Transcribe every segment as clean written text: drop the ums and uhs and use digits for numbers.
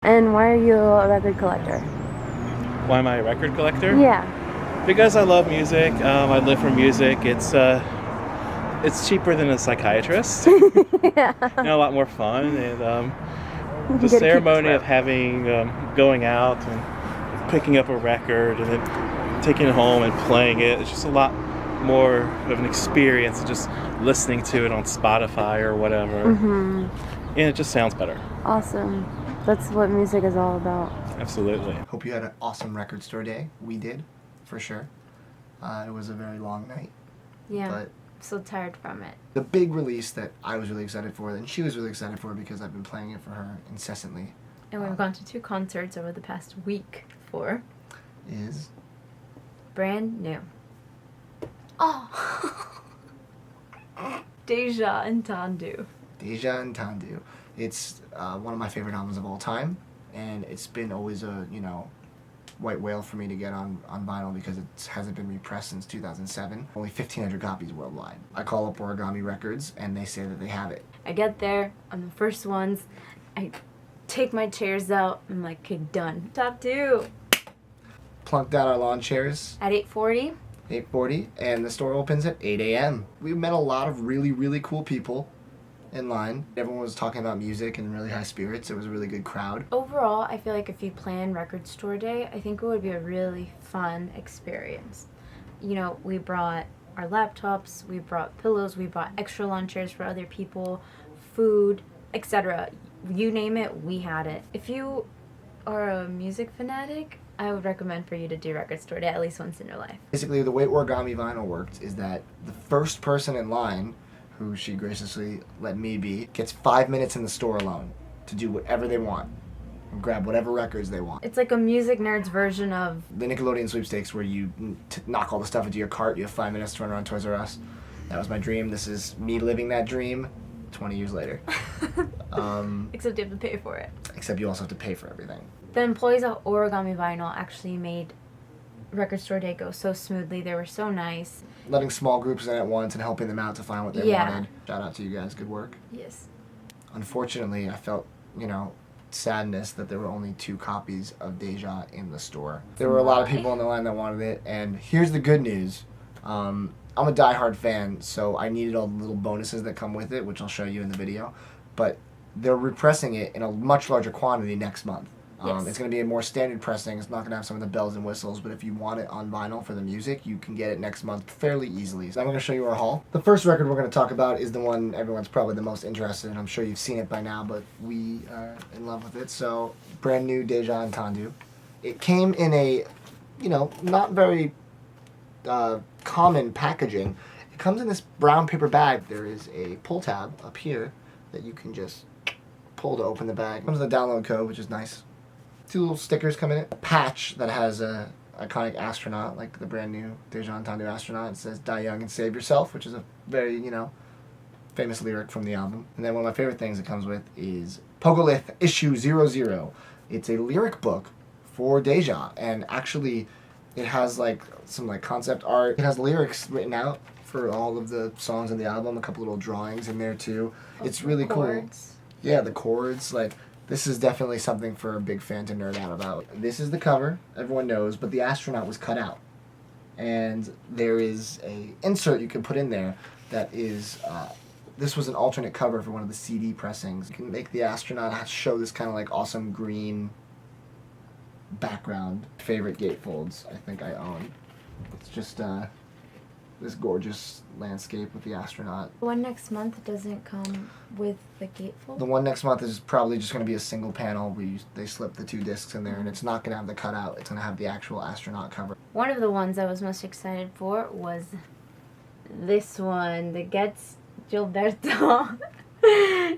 And why are you a record collector? Why am I a record collector? Yeah. Because I love music. I live for music. It's cheaper than a psychiatrist. Yeah. A lot more fun, and You the gotta keep ceremony of track. having going out and picking up a record and then taking it home and playing it. It's just a lot more of an experience than just listening to it on Spotify or whatever. And it just sounds better. Awesome. That's what music is all about. Absolutely. Hope you had an awesome record store day. We did, for sure. It was a very long night. Yeah. But so tired from it. the big release that I was really excited for, and she was really excited for because I've been playing it for her incessantly, And we've gone to 2 concerts over the past week for is brand new. Oh. Deja and Entendu. Deja and Entendu. It's one of my favorite albums of all time, and it's been always a, white whale for me to get on vinyl because it hasn't been repressed since 2007. Only 1,500 copies worldwide. I call up Origami Records, and they say that they have it. I get there, I'm the first ones, I take my chairs out, I'm like, okay, done. Top 2. Plunked out our lawn chairs. At 8:40. 8:40, and the store opens at 8 a.m. We met a lot of really, really cool people in line. Everyone was talking about music and really high spirits. It was a really good crowd. Overall, I feel like if you plan record store day, I think it would be a really fun experience. We brought our laptops, we brought pillows, we brought extra lawn chairs for other people, food, etc. You name it, we had it. If you are a music fanatic, I would recommend for you to do record store day at least once in your life. Basically, the way Origami Vinyl worked is that the first person in line, who she graciously let me be, gets 5 minutes in the store alone to do whatever they want and grab whatever records they want. It's like a music nerd's version of The Nickelodeon sweepstakes where you knock all the stuff into your cart, you have 5 minutes to run around Toys R Us. That was my dream. This is me living that dream 20 years later. except you have to pay for it. Except you also have to pay for everything. The employees at Origami Vinyl actually made record store day go so smoothly. They were so nice. Letting small groups in at once and helping them out to find what they wanted. Shout out to you guys. Good work. Yes. Unfortunately, I felt, sadness that there were only 2 copies of Deja in the store. There were a lot of people on the line that wanted it, and here's the good news. I'm a diehard fan, so I needed all the little bonuses that come with it, which I'll show you in the video. But they're repressing it in a much larger quantity next month. Yes. It's going to be a more standard pressing. It's not going to have some of the bells and whistles, but if you want it on vinyl for the music, you can get it next month fairly easily. So I'm going to show you our haul. The first record we're going to talk about is the one everyone's probably the most interested in. I'm sure you've seen it by now, but we are in love with it. So, brand new Deja and Entendu. It came in a, not very common packaging. It comes in this brown paper bag. There is a pull tab up here that you can just pull to open the bag. It comes with a download code, which is nice. 2 little stickers come in it. A patch that has a iconic astronaut, like the brand new Deja and Entendu astronaut. It says, "Die young and save yourself," which is a very, famous lyric from the album. And then one of my favorite things it comes with is Pogolith Issue 00. It's a lyric book for Deja, and actually it has some concept art. It has lyrics written out for all of the songs in the album, a couple little drawings in there too. It's really cool. Yeah, the chords, this is definitely something for a big fan to nerd out about. This is the cover, everyone knows, but the astronaut was cut out. And there is a insert you can put in there that is, this was an alternate cover for one of the CD pressings. You can make the astronaut show this kind of awesome green background. Favorite gatefolds I think I own. It's just this gorgeous landscape with the astronaut. The one next month doesn't come with the gatefold? The one next month is probably just going to be a single panel where they slip the 2 discs in there, and it's not going to have the cutout. It's going to have the actual astronaut cover. One of the ones I was most excited for was this one, the Getz Gilberto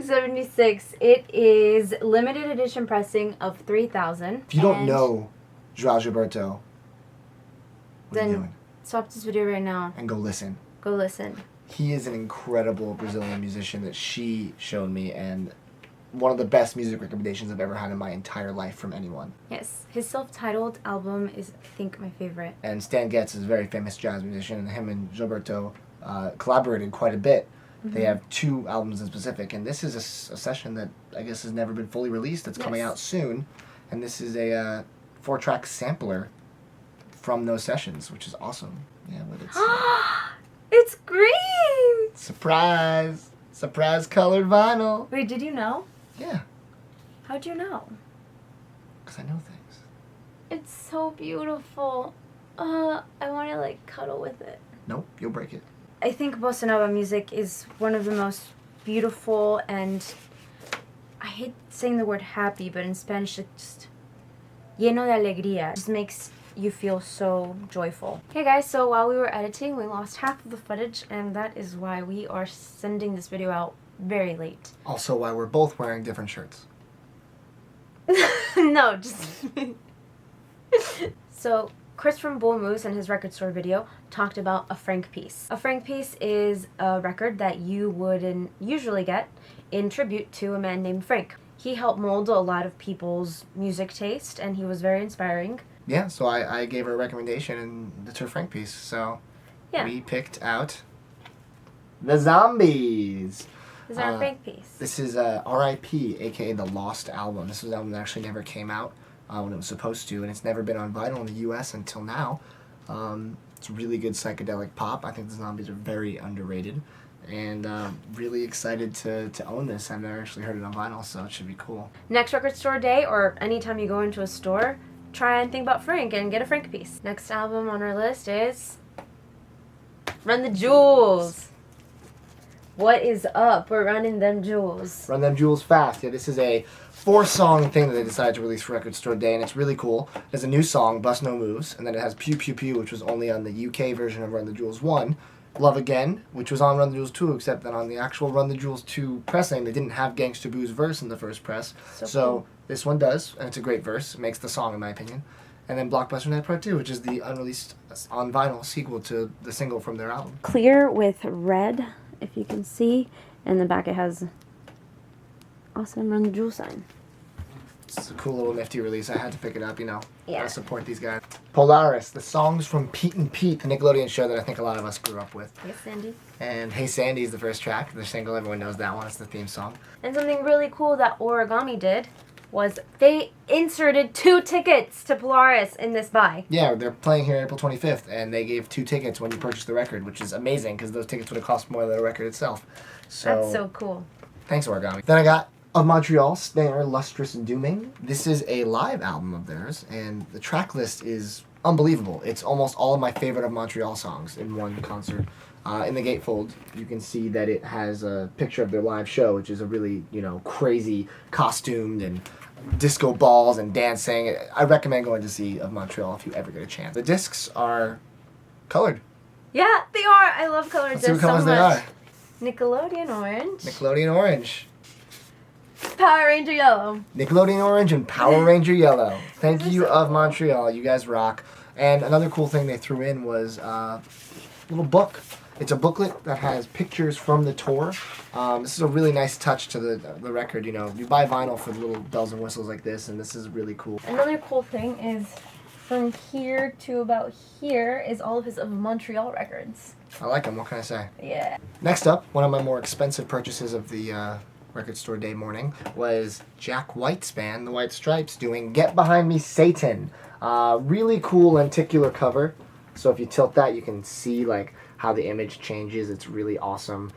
76. It is limited edition pressing of 3,000. If you don't know Joao Gilberto, what are you doing? Stop this video right now. And go listen. Go listen. He is an incredible Brazilian musician that she showed me, and one of the best music recommendations I've ever had in my entire life from anyone. Yes, his self-titled album is, I think, my favorite. And Stan Getz is a very famous jazz musician, and him and Gilberto collaborated quite a bit. They have 2 albums in specific, and this is a session that I guess has never been fully released. It's coming out soon, and this is a 4-track sampler from those sessions, which is awesome. Yeah, but it's it's green. surprise colored vinyl. Wait, did you know? Yeah, How'd you know? because I know things. It's so beautiful. I want to like cuddle with it. Nope, you'll break it. I think bossa nova music is one of the most beautiful, and I hate saying the word happy, but in Spanish it's just lleno de alegría. It just makes you feel so joyful. Okay guys, so while we were editing, we lost half of the footage, and that is why we are sending this video out very late. Also, why we're both wearing different shirts. No, just... So, Chris from Bull Moose in his record store video talked about a Frank piece. A Frank piece is a record that you wouldn't usually get in tribute to a man named Frank. He helped mold a lot of people's music taste, and he was very inspiring. Yeah, so I gave her a recommendation, and it's her Frank piece. So we picked out The Zombies. This is our Frank piece. This is R.I.P., aka The Lost Album. This was an album that actually never came out when it was supposed to, and it's never been on vinyl in the U.S. until now. It's really good psychedelic pop. I think The Zombies are very underrated, and really excited to own this. I've never actually heard it on vinyl, so it should be cool. Next record store day, or anytime you go into a store, try and think about Frank and get a Frank piece. Next album on our list is Run the Jewels. What is up? We're running them jewels. Run them jewels fast. Yeah, this is a 4-song thing that they decided to release for Record Store Day, and it's really cool. There's a new song, Bust No Moves, and then it has Pew Pew Pew, which was only on the UK version of Run the Jewels 1. Love Again, which was on Run the Jewels 2, except that on the actual Run the Jewels 2 pressing, they didn't have Gangsta Boo's verse in the first press. So cool. This one does, and it's a great verse. It makes the song, in my opinion. And then Blockbuster Night Part 2, which is the unreleased on vinyl sequel to the single from their album. Clear with red, if you can see. In the back it has awesome Run the Jewel sign. It's a cool little nifty release. I had to pick it up, you know. Yeah. Gotta support these guys. Polaris, the songs from Pete and Pete, the Nickelodeon show that I think a lot of us grew up with. Yes, Sandy. And Hey Sandy is the first track, the single. Everyone knows that one. It's the theme song. And something really cool that Origami did was they inserted 2 tickets to Polaris in this buy. Yeah, they're playing here April 25th, and they gave 2 tickets when you purchased the record, which is amazing because those tickets would have cost more than the record itself. So That's so cool. Thanks, Origami. Then I got of Montreal, Snare, Lustrous, and Doomings. This is a live album of theirs, and the track list is unbelievable. It's almost all of my favorite of Montreal songs in one concert. In the gatefold, you can see that it has a picture of their live show, which is a really, crazy costumed and disco balls and dancing. I recommend going to see of Montreal if you ever get a chance. The discs are colored. Yeah, they are. I love colored Let's see discs what colors so they much. are. Nickelodeon orange. Nickelodeon orange. Power Ranger yellow. Nickelodeon orange and Power Ranger yellow. Thank you, of Montreal. You guys rock. And another cool thing they threw in was a little book. It's a booklet that has pictures from the tour. This is a really nice touch to the record. You buy vinyl for the little bells and whistles like this, and this is really cool. Another cool thing is from here to about here is all of his of Montreal records. I like them. What can I say? Yeah. Next up, one of my more expensive purchases of the Record Store Day morning was Jack White's band, the White Stripes, doing Get Behind Me, Satan. Really cool lenticular cover. So if you tilt that, you can see how the image changes. It's really awesome.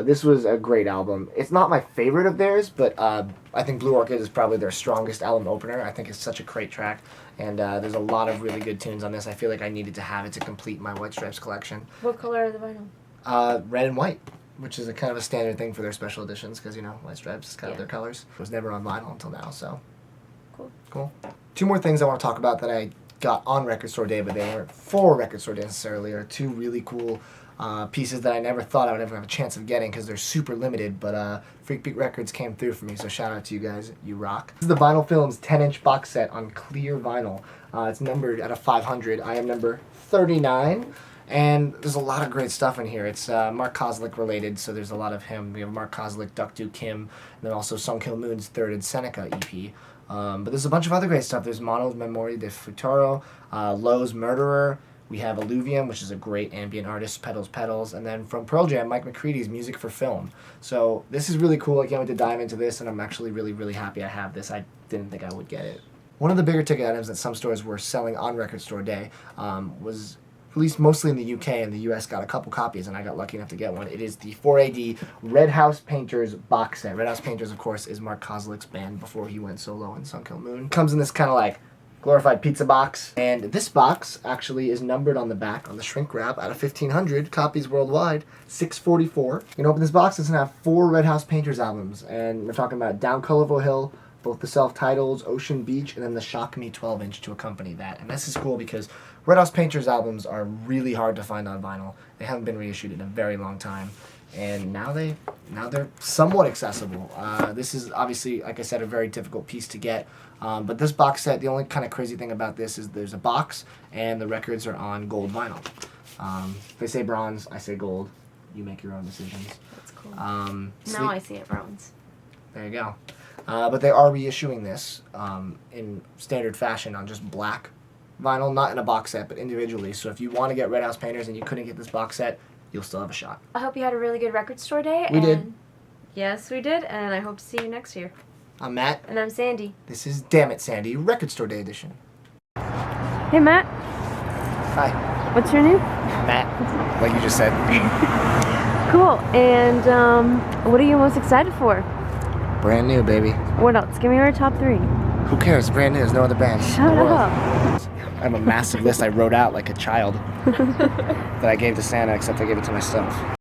This was a great album. It's not my favorite of theirs, but I think Blue Orchid is probably their strongest album opener. I think it's such a great track, and there's a lot of really good tunes on this. I feel like I needed to have it to complete my White Stripes collection. What color are the vinyl? Red and white, which is a kind of a standard thing for their special editions, because White Stripes is kind of their colors. It was never on vinyl until now, so cool. 2 more things I want to talk about that I got on Record Store Day, but they weren't for Record Store Day necessarily, are 2 really cool pieces that I never thought I would ever have a chance of getting because they're super limited, but Freak Beat Records came through for me, so shout out to you guys. You rock. This is the Vinyl Films 10-inch box set on clear vinyl. It's numbered out of 500. I am number 39, and there's a lot of great stuff in here. It's Mark Kozlik related, so there's a lot of him. We have Mark Kozlik, Duck Do Kim, and then also Sung Kill Moon's Third and Seneca EP. But there's a bunch of other great stuff. There's Mono's Memoria de Futuro, Lowe's Murderer, We have Alluvium, which is a great ambient artist, Petals Petals, and then from Pearl Jam, Mike McCready's Music for Film. So this is really cool. I can't wait to dive into this, and I'm actually really, really happy I have this. I didn't think I would get it. One of the bigger ticket items that some stores were selling on Record Store Day was released mostly in the UK, and the US got a couple copies, and I got lucky enough to get one. It is the 4AD Red House Painters box set. Red House Painters, of course, is Mark Kozlik's band before he went solo in Sun Kill Moon. Comes in this kind of like glorified pizza box, and this box actually is numbered on the back on the shrink wrap out of 1,500 copies worldwide, 644. You can open this box. It's gonna have 4 Red House Painters albums, and we're talking about Down Colorful Hill, both the self-titles, Ocean Beach, and then the Shock Me 12-inch to accompany that. And this is cool because Red House Painters albums are really hard to find on vinyl. They haven't been reissued in a very long time, and now they're somewhat accessible. This is obviously, like I said, a very difficult piece to get. But this box set, the only kind of crazy thing about this is there's a box and the records are on gold vinyl. They say bronze, I say gold. You make your own decisions. That's cool. Now I see it bronze. There you go. But they are reissuing this in standard fashion on just black vinyl, not in a box set, but individually. So if you want to get Red House Painters and you couldn't get this box set, you'll still have a shot. I hope you had a really good record store day. We did. Yes, we did, and I hope to see you next year. I'm Matt. And I'm Sandy. This is Damn It Sandy, Record Store Day edition. Hey, Matt. Hi. What's your name? Matt, like you just said. Cool. And what are you most excited for? Brand new, baby. What else? Give me your top 3. Who cares? It's brand new. There's no other bands. Shut up. I have a massive list I wrote out like a child that I gave to Santa, except I gave it to myself.